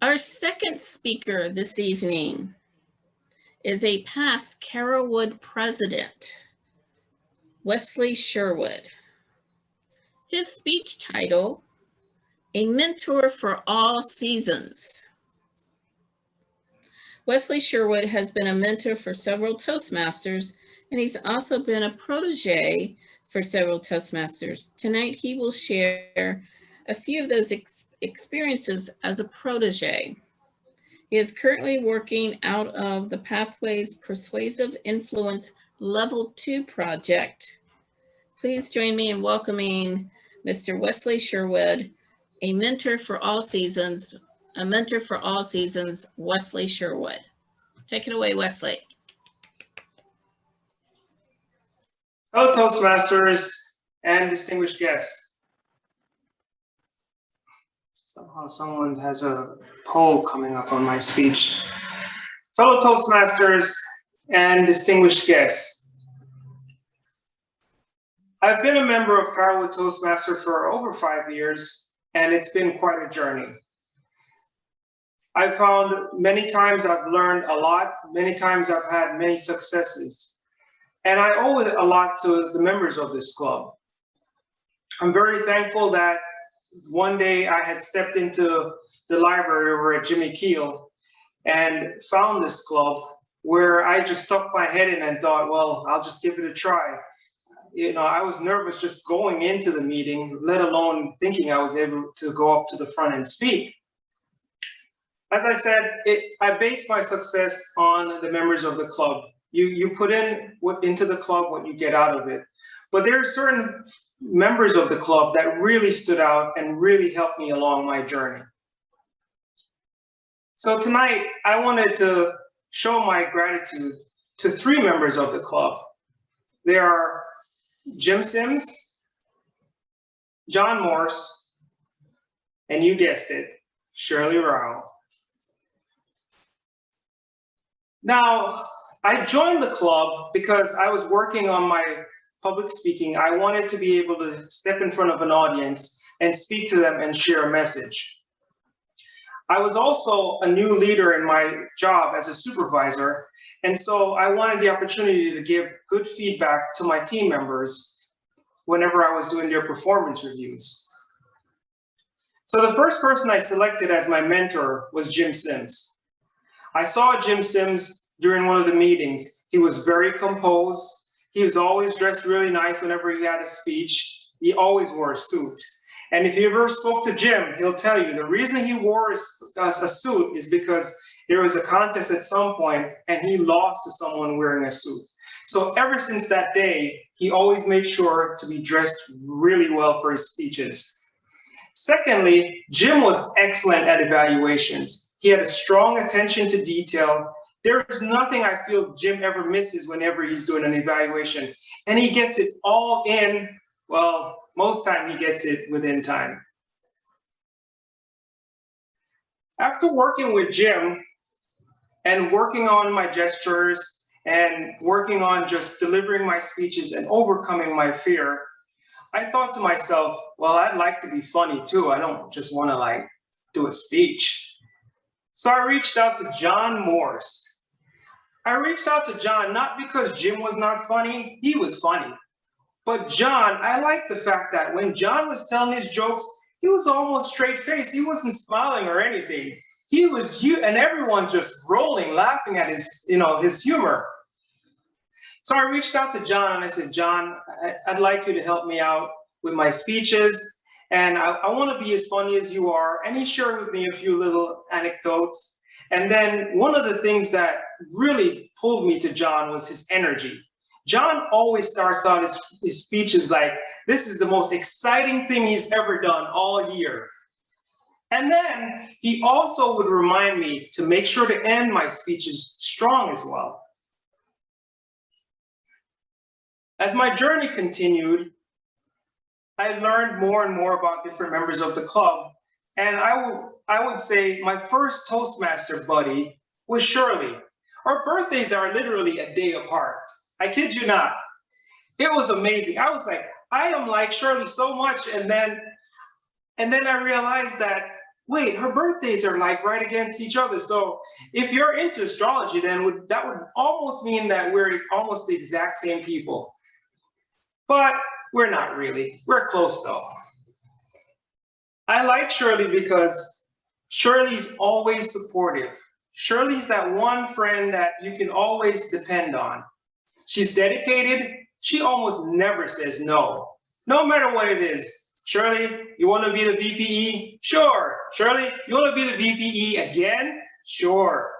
Our second speaker this evening is a past Carrollwood president, Wesley Sherwood. His speech title, A Mentor for All Seasons. Wesley Sherwood has been a mentor for several Toastmasters, and he's also been a protege for several Toastmasters. Tonight, he will share a few of those experiences as a protege. He is currently working out of the Pathways Persuasive Influence Level 2 project. Please join me in welcoming Mr. Wesley Sherwood, a mentor for all seasons, Wesley Sherwood. Take it away, Wesley. Hello, Toastmasters and distinguished guests. Somehow someone has a poll coming up on my speech. Fellow Toastmasters and distinguished guests. I've been a member of Carrollwood Toastmaster for over 5 years, and it's been quite a journey. I've found many times I've learned a lot, many times I've had many successes, and I owe it a lot to the members of this club. I'm very thankful that one day I had stepped into the library over at Jimmie Keel and found this club where I just stuck my head in and thought, well, I'll just give it a try. You know, I was nervous just going into the meeting, let alone thinking I was able to go up to the front and speak. As I said, I base my success on the members of the club. You put into the club what you get out of it. But there are certain members of the club that really stood out and really helped me along my journey. So tonight, I wanted to show my gratitude to 3 members of the club. They are Jim Sims, John Morse, and you guessed it, Shirley Rowell. Now, I joined the club because I was working on my public speaking. I wanted to be able to step in front of an audience and speak to them and share a message. I was also a new leader in my job as a supervisor, and so I wanted the opportunity to give good feedback to my team members whenever I was doing their performance reviews. So the first person I selected as my mentor was Jim Sims. I saw Jim Sims during one of the meetings. He was very composed. He was always dressed really nice whenever he had a speech. He always wore a suit. And if you ever spoke to Jim, he'll tell you the reason he wore a suit is because there was a contest at some point and he lost to someone wearing a suit. So ever since that day, he always made sure to be dressed really well for his speeches. Secondly, Jim was excellent at evaluations. He had a strong attention to detail. There is nothing I feel Jim ever misses whenever he's doing an evaluation. And he gets it all in, well, most time he gets it within time. After working with Jim and working on my gestures and working on just delivering my speeches and overcoming my fear, I thought to myself, well, I'd like to be funny too. I don't just want to like do a speech. So I reached out to John Morse. I reached out to John not because Jim was not funny, he was funny. But John, I liked the fact that when John was telling his jokes, he was almost straight-faced. He wasn't smiling or anything. He was, and everyone's just rolling, laughing at his, his humor. So I reached out to John and I said, John, I'd like you to help me out with my speeches. And I want to be as funny as you are. And he shared with me a few little anecdotes. And then one of the things that really pulled me to John was his energy. John always starts out his speeches like, this is the most exciting thing he's ever done all year. And then he also would remind me to make sure to end my speeches strong as well. As my journey continued, I learned more and more about different members of the club. And I would say my first Toastmaster buddy was Shirley. Our birthdays are literally a day apart. I kid you not. It was amazing. I was like, I am like Shirley so much. And then I realized that wait, her birthdays are like right against each other. So if you're into astrology, then that would almost mean that we're almost the exact same people. But we're not really. We're close though. I like Shirley because Shirley's always supportive. Shirley's that one friend that you can always depend on. She's dedicated. She almost never says no, no matter what it is. Shirley, you want to be the VPE? Sure. Shirley, you want to be the VPE again? Sure.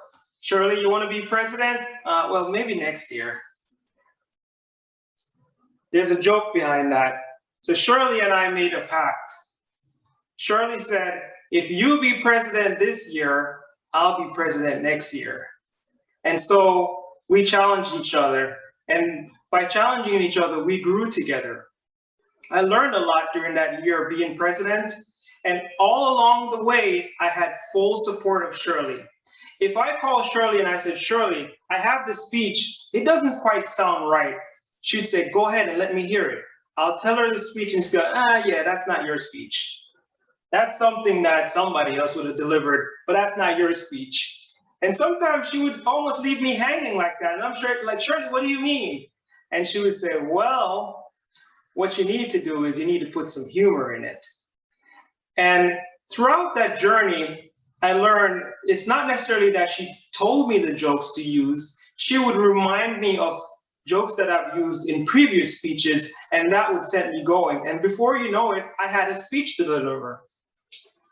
Shirley, you want to be president? Well, maybe next year. There's a joke behind that. So Shirley and I made a pact. Shirley said, if you be president this year, I'll be president next year. And so we challenged each other. And by challenging each other, we grew together. I learned a lot during that year of being president. And all along the way, I had full support of Shirley. If I called Shirley and I said, Shirley, I have this speech, it doesn't quite sound right. She'd say, go ahead and let me hear it. I'll tell her the speech and she'd go, yeah, that's not your speech. That's something that somebody else would have delivered, but that's not your speech. And sometimes she would almost leave me hanging like that. And I'm sure, like, Shirley, what do you mean? And she would say, well, what you need to do is you need to put some humor in it. And throughout that journey, I learned it's not necessarily that she told me the jokes to use. She would remind me of jokes that I've used in previous speeches, and that would set me going. And before you know it, I had a speech to deliver.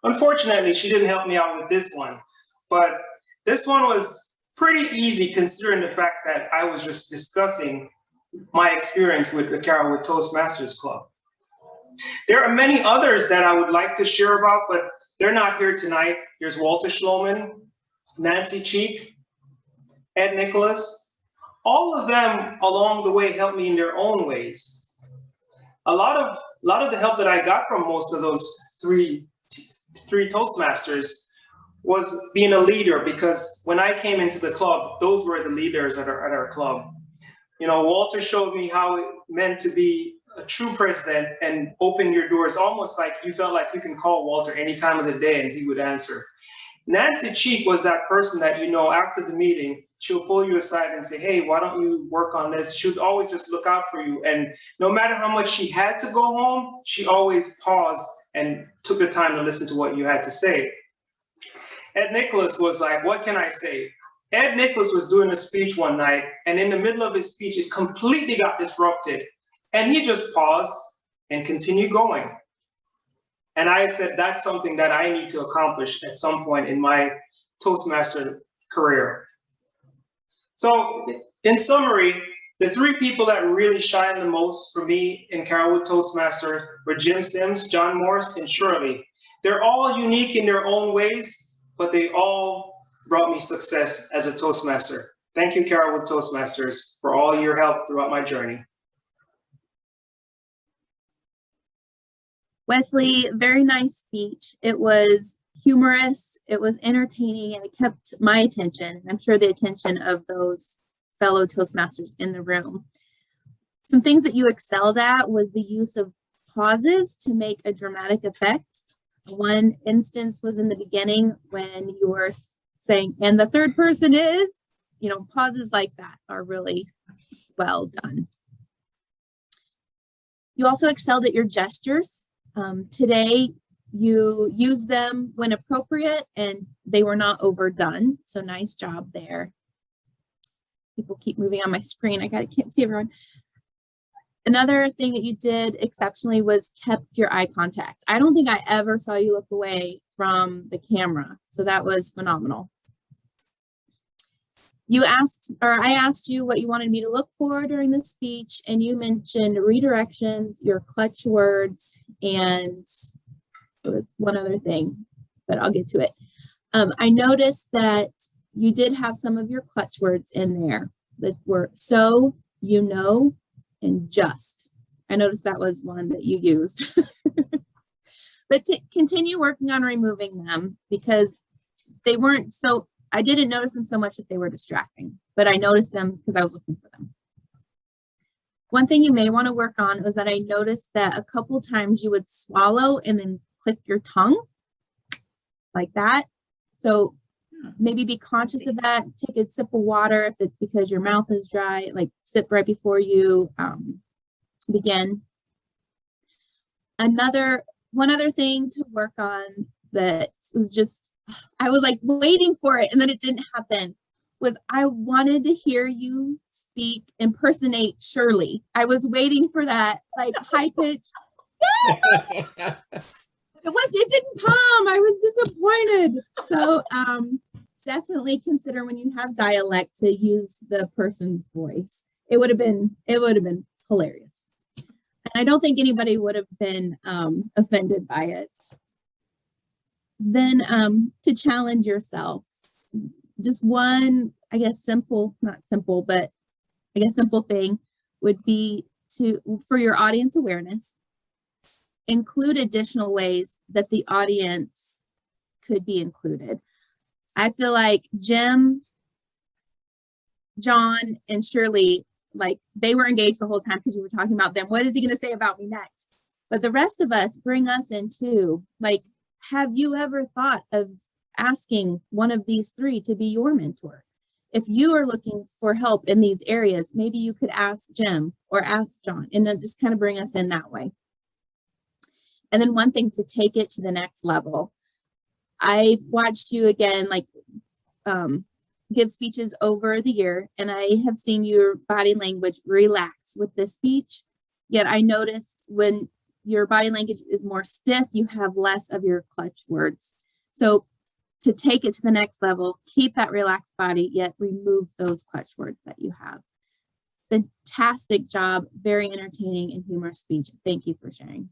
Unfortunately, she didn't help me out with this one, but this one was pretty easy considering the fact that I was just discussing my experience with the Carrollwood Toastmasters Club. There are many others that I would like to share about, but they're not here tonight. There's Walter Schloman, Nancy Cheek, Ed Niklas. All of them along the way helped me in their own ways. A lot of the help that I got from most of those three Toastmasters was being a leader, because when I came into the club, those were the leaders at our club. You know, Walter showed me how it meant to be a true president and open your doors, almost like you felt like you can call Walter any time of the day and he would answer. Nancy Cheek was that person that, you know, after the meeting, she'll pull you aside and say, hey, why don't you work on this? She would always just look out for you. And no matter how much she had to go home, she always paused and took the time to listen to what you had to say. Ed Niklas was like, what can I say? Ed Niklas was doing a speech one night, and in the middle of his speech, it completely got disrupted. And he just paused and continued going. And I said, that's something that I need to accomplish at some point in my Toastmaster career. So in summary, the three people that really shine the most for me in Carrollwood Toastmaster were Jim Sims, John Morse, and Shirley. They're all unique in their own ways, but they all brought me success as a Toastmaster. Thank you, Carrollwood Toastmasters, for all your help throughout my journey. Wesley, very nice speech. It was humorous, it was entertaining, and it kept my attention. I'm sure the attention of those fellow Toastmasters in the room. Some things that you excelled at was the use of pauses to make a dramatic effect. One instance was in the beginning when you were saying, and the third person is, you know, pauses like that are really well done. You also excelled at your gestures. Today, you use them when appropriate and they were not overdone. So nice job there. People keep moving on my screen. I can't see everyone. Another thing that you did exceptionally was kept your eye contact. I don't think I ever saw you look away from the camera. So that was phenomenal. I asked you what you wanted me to look for during the speech, and you mentioned redirections, your clutch words, and there was one other thing, but I'll get to it. I noticed that you did have some of your clutch words in there that were so, you know, and just. I noticed that was one that you used. But to continue working on removing them, because they weren't so, I didn't notice them so much that they were distracting, but I noticed them because I was looking for them. One thing you may want to work on was that I noticed that a couple times you would swallow and then click your tongue like that. So maybe be conscious of that. Take a sip of water if it's because your mouth is dry, like sip right before you begin. One other thing to work on that was just, I was like waiting for it and then it didn't happen, was I wanted to hear you impersonate Shirley. I was waiting for that, like high pitch. Yes! It didn't come. I was disappointed. So definitely consider when you have dialect to use the person's voice. It would have been hilarious. And I don't think anybody would have been offended by it. Then to challenge yourself, just one, I guess simple thing would be for your audience awareness, include additional ways that the audience could be included. I feel like Jim, John, and Shirley, like they were engaged the whole time because you were talking about them. What is he going to say about me next? But the rest of us, bring us in too. Like, have you ever thought of asking one of these three to be your mentor? If you are looking for help in these areas, maybe you could ask Jim or ask John, and then just kind of bring us in that way. And then one thing to take it to the next level. I watched you again, like give speeches over the year, and I have seen your body language relax with this speech. Yet I noticed when your body language is more stiff, you have less of your clutch words. So to take it to the next level, keep that relaxed body, yet remove those clutch words that you have. Fantastic job, very entertaining and humorous speech. Thank you for sharing.